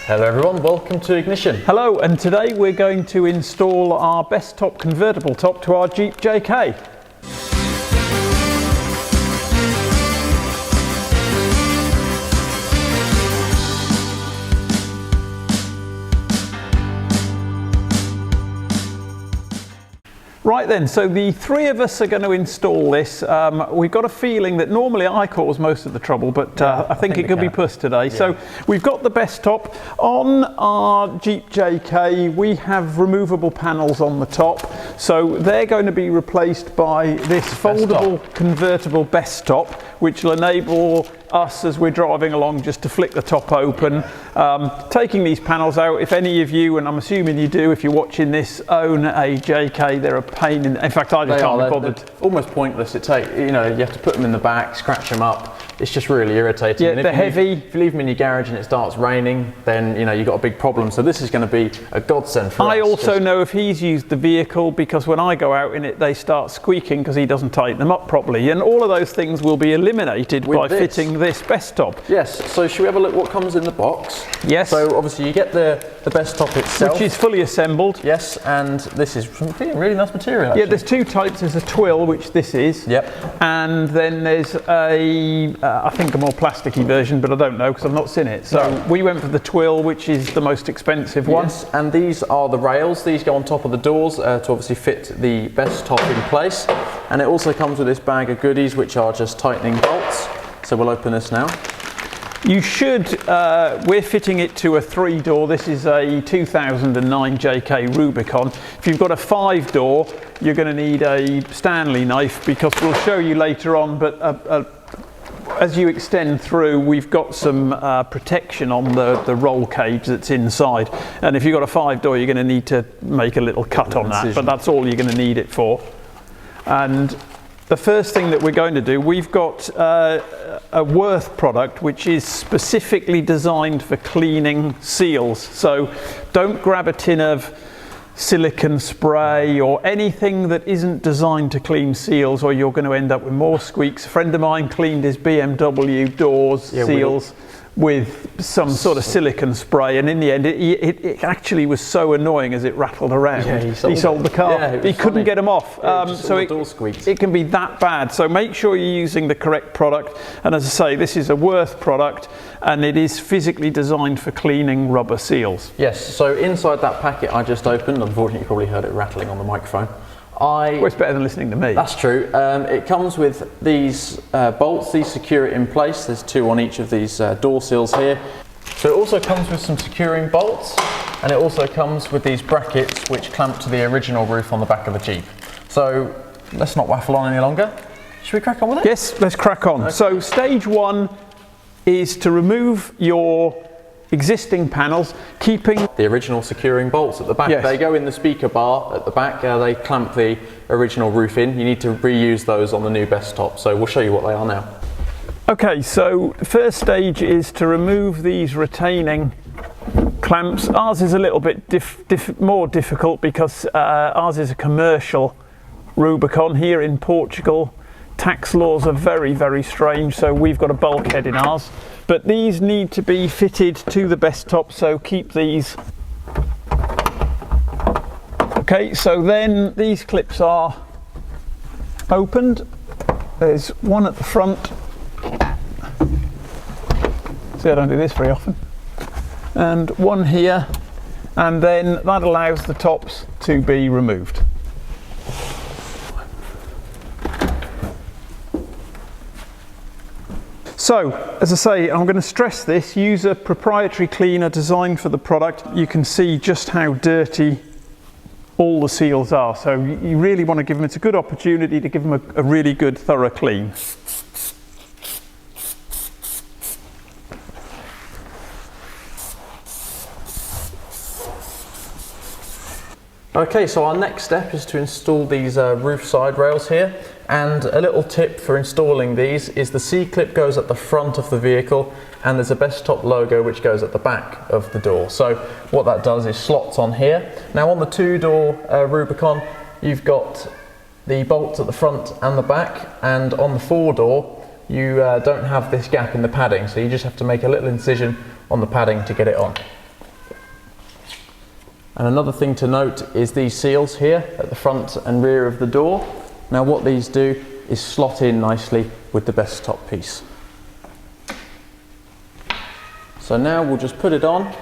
Hello everyone, welcome to Ignition. Hello, and today we're going to install our Bestop convertible top to our JEEP JK. Right then, so the three of us are going to install this. We've got a feeling that normally I cause most of the trouble, but I think it could be Puss today. Yeah. So we've got the Bestop. On our JEEP JK, we have removable panels on the top. So they're going to be replaced by this foldable convertible Bestop, which will enable us as we're driving along just to flick the top open. Taking these panels out, if any of you, and I'm assuming you do if you're watching this, own a JK, they're a pain in fact I just can't be bothered. They're almost pointless. You have to put them in the back, scratch them up. It's just really irritating. Yeah, they're heavy. If you leave them in your garage and it starts raining, then you've got a big problem. So this is going to be a godsend for us. I also know if he's used the vehicle, because when I go out in it they start squeaking because he doesn't tighten them up properly, and all of those things will be eliminated by fitting this Bestop. Yes, so should we have a look what comes in the box? Yes. So obviously you get the Bestop itself, which is fully assembled. Yes, and this is really nice material actually. Yeah, there's two types. There's a twill, which this is. Yep. And then there's I think a more plasticky version, but I don't know because I've not seen it. So we went for the twill, which is the most expensive one. Yes, and these are the rails. These go on top of the doors to obviously fit the Bestop in place. And it also comes with this bag of goodies, which are just tightening bolts. So we'll open this now. You should, we're fitting it to a 3-door. This is a 2009 JK Rubicon. If you've got a 5-door, you're going to need a Stanley knife, because we'll show you later on, but as you extend through, we've got some protection on the roll cage that's inside. And if you've got a 5-door, you're going to need to make a little cut on that, but that's all you're going to need it for. And the first thing that we're going to do, we've got a Worth product which is specifically designed for cleaning seals. So don't grab a tin of silicone spray or anything that isn't designed to clean seals, or you're going to end up with more squeaks. A friend of mine cleaned his BMW doors seals with some sort of silicone spray, and in the end it actually was so annoying as it rattled around. Yeah, he sold the car. Yeah, he couldn't get them off. So it can be that bad. So make sure you're using the correct product. And as I say, this is a Worth product, and it is physically designed for cleaning rubber seals. Yes, so inside that packet I just opened, unfortunately you probably heard it rattling on the microphone. Well, it's better than listening to me. That's true. It comes with these bolts. These secure it in place. There's 2 on each of these door seals here. So it also comes with some securing bolts, and it also comes with these brackets which clamp to the original roof on the back of the Jeep. So let's not waffle on any longer. Should we crack on with it? Yes, let's crack on. Okay. So stage 1 is to remove your existing panels, keeping the original securing bolts at the back. Yes. They go in the speaker bar at the back. They clamp the original roof in. You need to reuse those on the new Bestop, so we'll show you what they are now. Okay, so the first stage is to remove these retaining clamps. Ours is a little bit more difficult because ours is a commercial Rubicon. Here in Portugal, tax laws are very, very strange, so we've got a bulkhead in ours. But these need to be fitted to the Bestop, so keep these. Okay, so then these clips are opened. There's one at the front. See, I don't do this very often. And one here, and then that allows the tops to be removed. So, as I say, I'm going to stress this, use a proprietary cleaner designed for the product. You can see just how dirty all the seals are, so you really want to give them, it's a good opportunity to give them a really good thorough clean. Okay, so our next step is to install these roof side rails here. And a little tip for installing these is the C-clip goes at the front of the vehicle, and there's a Bestop logo which goes at the back of the door. So what that does is slots on here. Now on the 2-door Rubicon, you've got the bolts at the front and the back, and on the 4-door you don't have this gap in the padding, so you just have to make a little incision on the padding to get it on. And another thing to note is these seals here at the front and rear of the door. Now what these do is slot in nicely with the Bestop piece. So now we'll just put it on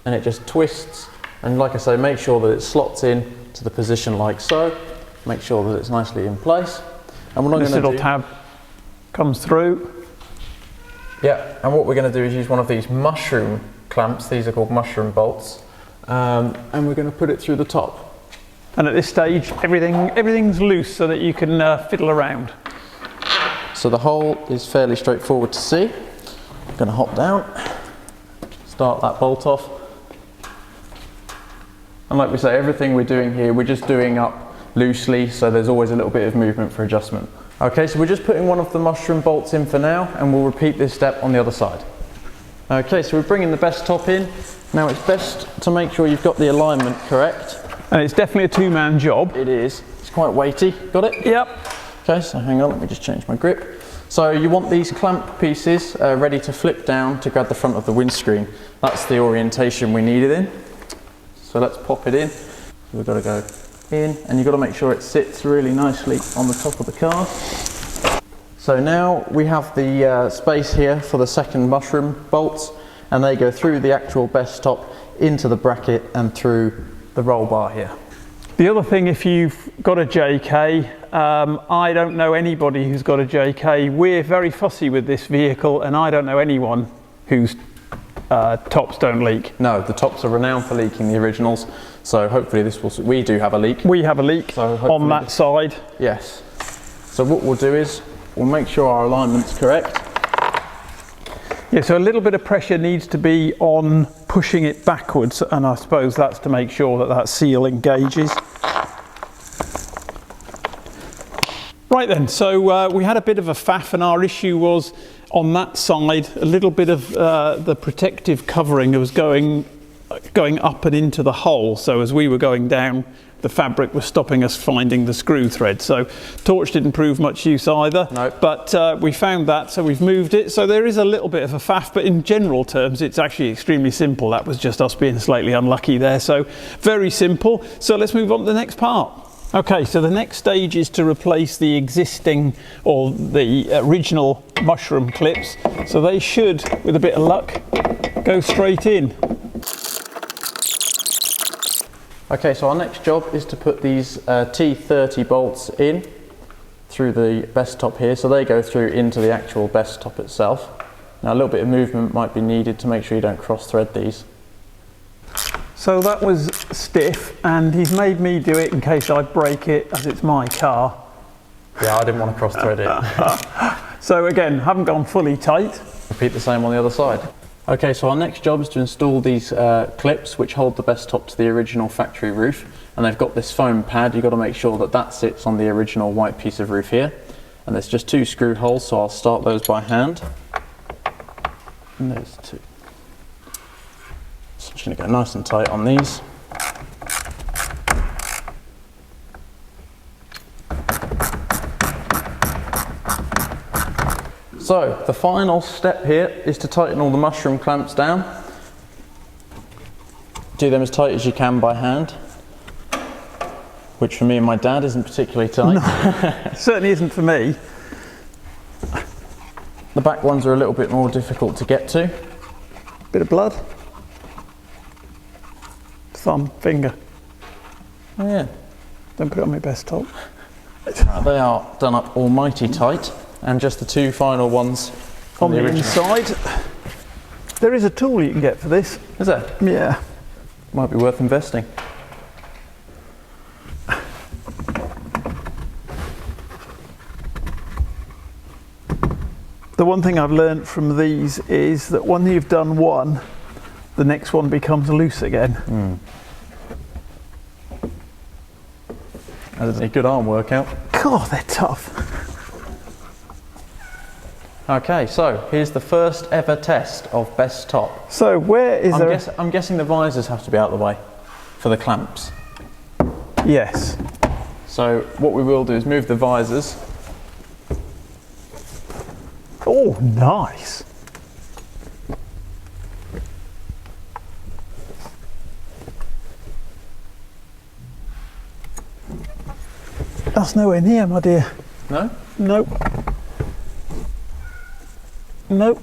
and it just twists, and like I say, make sure that it slots in to the position like so. Make sure that it's nicely in place. And we're not this little tab comes through. Yeah, and what we're going to do is use one of these mushroom clamps. These are called mushroom bolts. And we're going to put it through the top. And at this stage, everything's loose so that you can fiddle around. So the hole is fairly straightforward to see. I'm going to hop down, start that bolt off. And like we say, everything we're doing here, we're just doing up loosely, so there's always a little bit of movement for adjustment. Okay, so we're just putting one of the mushroom bolts in for now, and we'll repeat this step on the other side. Okay, so we're bringing the Bestop in. Now it's best to make sure you've got the alignment correct. And it's definitely a two-man job. It is. It's quite weighty. Got it? Yep. Okay, so hang on, let me just change my grip. So you want these clamp pieces ready to flip down to grab the front of the windscreen. That's the orientation we need it in. So let's pop it in. We've got to go in, and you've got to make sure it sits really nicely on the top of the car. So now we have the space here for the second mushroom bolts, and they go through the actual Bestop into the bracket and through the roll bar here. The other thing, if you've got a JK, I don't know anybody who's got a JK. We're very fussy with this vehicle, and I don't know anyone whose tops don't leak. No, the tops are renowned for leaking, the originals. So hopefully this will, we do have a leak. We have a leak so on that side. Yes. So what we'll do is, we'll make sure our alignment's correct. Yeah, so a little bit of pressure needs to be on pushing it backwards, and I suppose that's to make sure that that seal engages. Right then, so we had a bit of a faff, and our issue was on that side, a little bit of the protective covering was going up and into the hole. So as we were going down, the fabric was stopping us finding the screw thread. So torch didn't prove much use either. Nope. But we found that, so we've moved it. So there is a little bit of a faff, but in general terms, it's actually extremely simple. That was just us being slightly unlucky there. So very simple. So let's move on to the next part. Okay, so the next stage is to replace the existing or the original mushroom clips. So they should, with a bit of luck, go straight in. Okay, so our next job is to put these T30 bolts in through the Bestop here, so they go through into the actual Bestop itself. Now a little bit of movement might be needed to make sure you don't cross thread these. So that was stiff, and he's made me do it in case I break it, as it's my car. Yeah, I didn't want to cross thread it. So again, haven't gone fully tight. Repeat the same on the other side. Okay, so our next job is to install these clips which hold the Bestop to the original factory roof, and they've got this foam pad. You've got to make sure that that sits on the original white piece of roof here, and there's just 2 screw holes, so I'll start those by hand. And there's 2. So I'm just going to go nice and tight on these. So the final step here is to tighten all the mushroom clamps down. Do them as tight as you can by hand, which for me and my dad isn't particularly tight. No, certainly isn't for me. The back ones are a little bit more difficult to get to. Bit of blood. Thumb, finger. Oh yeah. Don't put it on my Bestop. They are done up almighty tight, and just the 2 final ones on the inside. There is a tool you can get for this. Is there? Yeah. Might be worth investing. The one thing I've learned from these is that when you've done one, the next one becomes loose again. That's a good arm workout. God, they're tough. Okay, so here's the first ever test of Bestop. So where is I'm guessing the visors have to be out of the way for the clamps. Yes. So what we will do is move the visors. Oh, nice. That's nowhere near, my dear. No? Nope. Nope.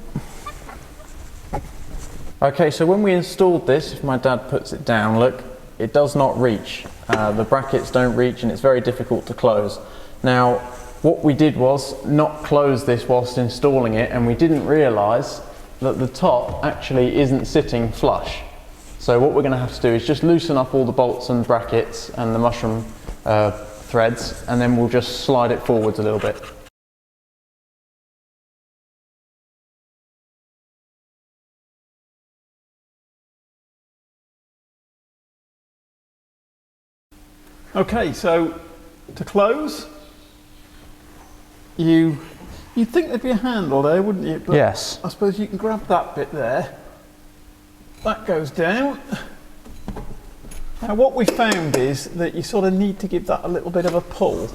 Okay, so when we installed this, if my dad puts it down, look, it does not reach. The brackets don't reach and it's very difficult to close. Now, what we did was not close this whilst installing it, and we didn't realise that the top actually isn't sitting flush. So what we're going to have to do is just loosen up all the bolts and brackets and the mushroom threads, and then we'll just slide it forwards a little bit. Okay, so to close, you'd think there'd be a handle there, wouldn't you? But yes. I suppose you can grab that bit there. That goes down. Now what we found is that you sort of need to give that a little bit of a pull.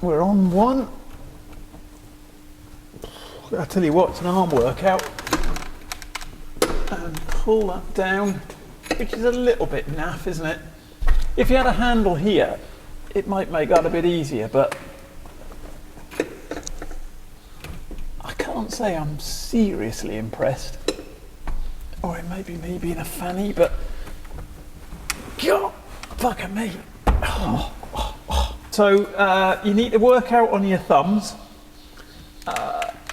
We're on one. I tell you what, it's an arm workout. And pull that down, which is a little bit naff, isn't it? If you had a handle here, it might make that a bit easier, but I can't say I'm seriously impressed. Or it may be me being a fanny, but God, fuck me. So you need to work out on your thumbs.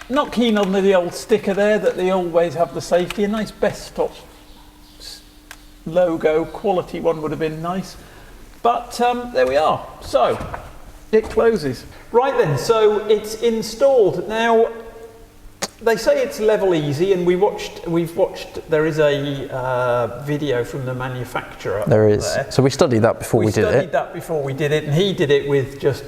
Not keen on the old sticker there that they always have the safety. A nice Bestop logo quality one would have been nice. But there we are. So it closes. Right then, so it's installed. Now they say it's level easy, and we've watched, there is a video from the manufacturer. There is. So we studied that before we did it. We studied that before we did it, and he did it with just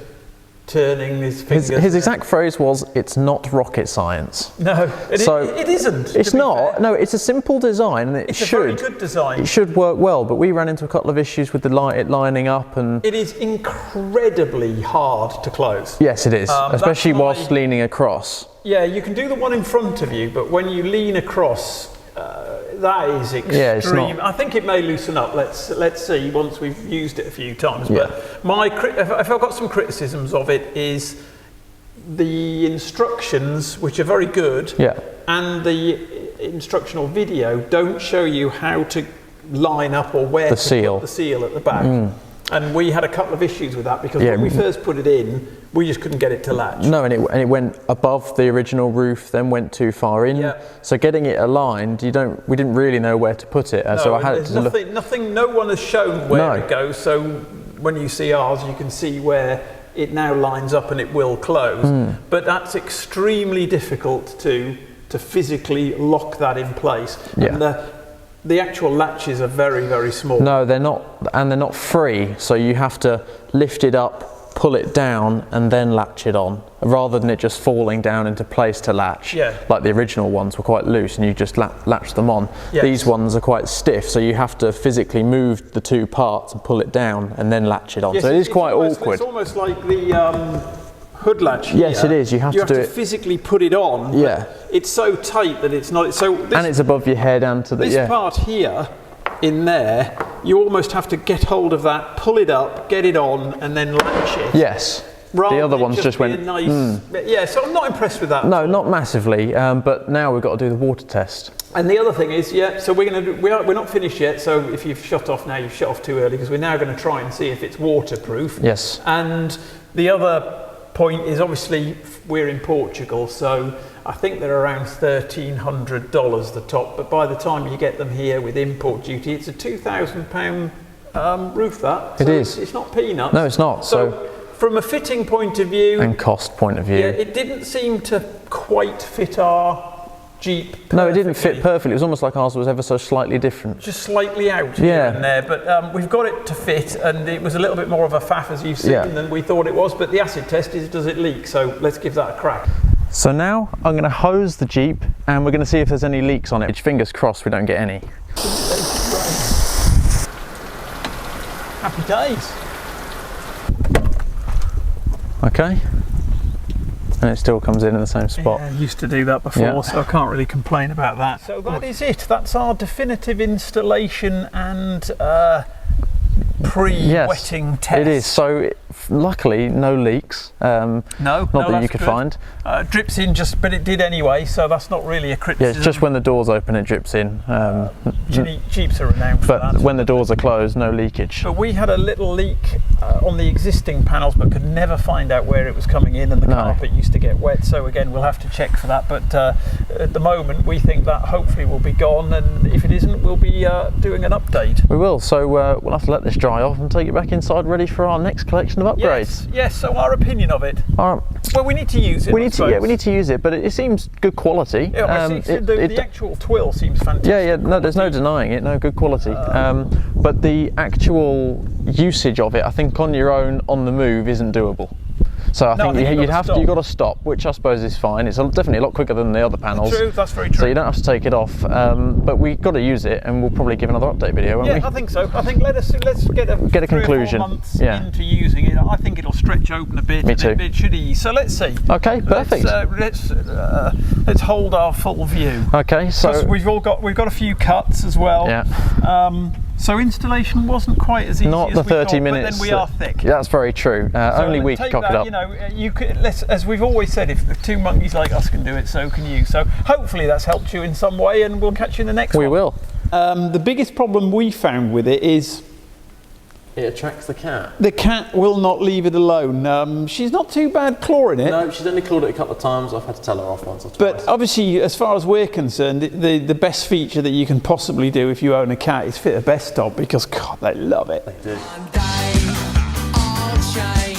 turning his fingers. His exact phrase was, "It's not rocket science." No, it isn't. It's not. Fair. No, it's a simple design, and it's a very good design. It should work well, but we ran into a couple of issues with it lining up, and it is incredibly hard to close. Yes, it is, especially whilst leaning across. Yeah, you can do the one in front of you, but when you lean across, that is extreme. Yeah, it's not. I think it may loosen up. Let's see once we've used it a few times. Yeah. But if I've got some criticisms of it, is the instructions, which are very good, yeah, and the instructional video don't show you how to line up or where to put the seal at the back. And we had a couple of issues with that because when we first put it in, we just couldn't get it to latch. No, and it went above the original roof, then went too far in. Yeah. So getting it aligned, we didn't really know where to put it. So I had nothing. No one has shown where it goes. So when you see ours, you can see where it now lines up and it will close. But that's extremely difficult to physically lock that in place. Yeah. And the actual latches are very, very small. No, they're not, and they're not free, so you have to lift it up, pull it down, and then latch it on, rather than it just falling down into place to latch. Yeah. Like the original ones were quite loose and you just latch them on. Yes. These ones are quite stiff, so you have to physically move the two parts and pull it down and then latch it on. Yes, so it is quite awkward. It's almost like the hood latch here. Yes, it is. You have to physically put it on. Yeah. It's so tight that it's not. So and it's above your head and to the this part here, in there, you almost have to get hold of that, pull it up, get it on, and then latch it. Yes. The other ones just went. Nice, yeah. So I'm not impressed with that. No, not massively. But now we've got to do the water test. And the other thing is, so we're not finished yet. So if you've shut off now, you've shut off too early, because we're now going to try and see if it's waterproof. Yes. And the other point is, obviously we're in Portugal, so I think they're around $1,300 the top, but by the time you get them here with import duty, it's a £2,000 roof. That it is. It's not peanuts. No, it's not. So from a fitting point of view and cost point of view, yeah, it didn't seem to quite fit our Jeep perfectly. No, it didn't fit perfectly. It was almost like ours was ever so slightly different. Just slightly out here and there, but we've got it to fit, and it was a little bit more of a faff, as you've seen, than we thought it was, but the acid test is, does it leak? So let's give that a crack. So now I'm going to hose the Jeep, and we're going to see if there's any leaks on it. Fingers crossed we don't get any. Happy days. Okay. and it still comes in the same spot. Yeah, I used to do that before, Yeah. so I can't really complain about that. So that is it. That's our definitive installation and pre-wetting test. It is. So luckily, no leaks. No, not that you could find. Drips in just, but it did anyway, so that's not really a criticism. Yeah, it's just when the doors open, it drips in. Jeeps are renowned for that. But when the doors are closed, no leakage. But we had a little leak on the existing panels, but could never find out where it was coming in, and the carpet used to get wet. So again, we'll have to check for that. But at the moment, we think that hopefully will be gone, and if it isn't, we'll be doing an update. We will. So we'll have to let this dry off and take it back inside, ready for our next collection of upgrades. Yes. So our opinion of it. Well, we need to use it. We need to use it, but it seems good quality. Yeah, the actual twill seems fantastic. Yeah. No, there's no denying it. No, good quality. But the actual usage of it, I think, on your own, on the move, isn't doable. So I think you've got to stop, which I suppose is fine. It's definitely a lot quicker than the other panels. True, that's very true. So you don't have to take it off, but we've got to use it, and we'll probably give another update video, won't we? Yeah, I think so. I think let's get a conclusion. 3 or 4 months into using it. I think it'll stretch open a bit. Me too. It should ease. So let's see. Okay, perfect. Let's hold our full view. Okay, so we've got a few cuts as well. Yeah. So installation wasn't quite as easy Not as the we 30 thought, minutes. But then we are thick. That's very true. Only we can cock it up. You know, you could, as we've always said, if the two monkeys like us can do it, so can you. So hopefully that's helped you in some way, and we'll catch you in the next one. We will. The biggest problem we found with it is it attracts the cat. the cat will not leave it alone. She's not too bad clawing it. No, she's only clawed it a couple of times. I've had to tell her off once or twice. But obviously, as far as we're concerned, the best feature that you can possibly do if you own a cat is fit a Bestop, because God, they love it. They do. I'm dying, all shine.